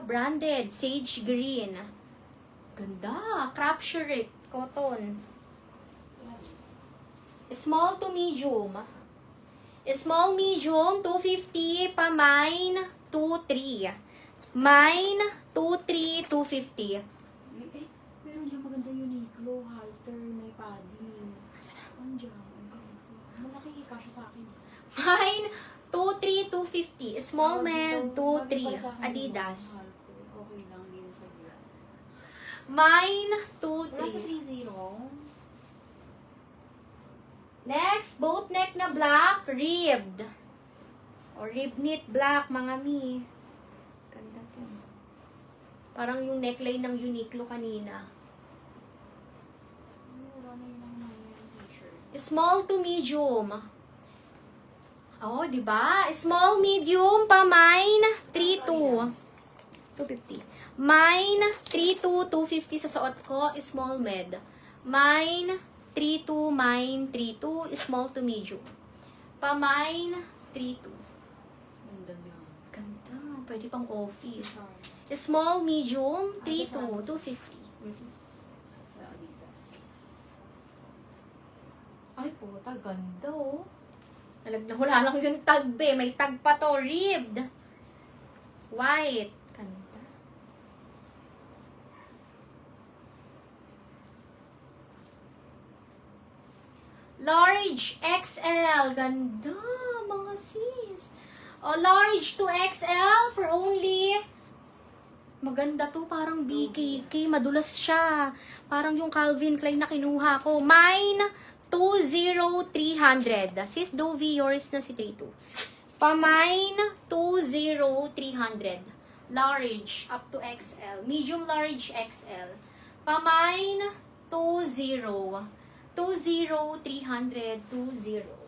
Branded. Sage green. Ganda. Crop shirt. Cotton. Small to medium. Small, medium, 250. Pa-mine, 2-3. Mine, 2-3, 250. Meron dyan maganda Uniqlo, halter, may padding. Ano dyan? Ang ganda. Malaki kasya sa akin. Mine, 2-3, 250. Small man, 2-3. Adidas. Okay lang, hindi na sa glass. Mine, Wala sa 2-3. 3-0. Next, boat neck na black, ribbed. O rib knit black, mga mi. Ganda to. Parang yung neckline ng Uniqlo kanina. Wala na yun ang t-shirt. Small to medium. Oh, di ba? Small, medium, pa mine, 3-2. 250. Mine, 3-2, 250 sa suot ko. Small med. Mine, 3-2, mine, 3-2. Small to medium. Pa mine, 3-2. Ganda niya. Ganda. Pwede pang office. Small, medium, 3-2, 250. Sa Adidas. Ay, puta, ganda oh. Wala lang yung tag be. May tag pa to. Ribbed. White. Ganda. Large XL. Ganda, mga sis. O, large to XL for only... Maganda to. Parang BKK. Madulas siya. Parang yung Calvin Klein na kinuha ko. Mine, 20,300. Sis Dovi, yours na si 32. Pa-mine, 20,300. Large, up to XL. Medium, large, XL. Pa-mine, 20,300. 20.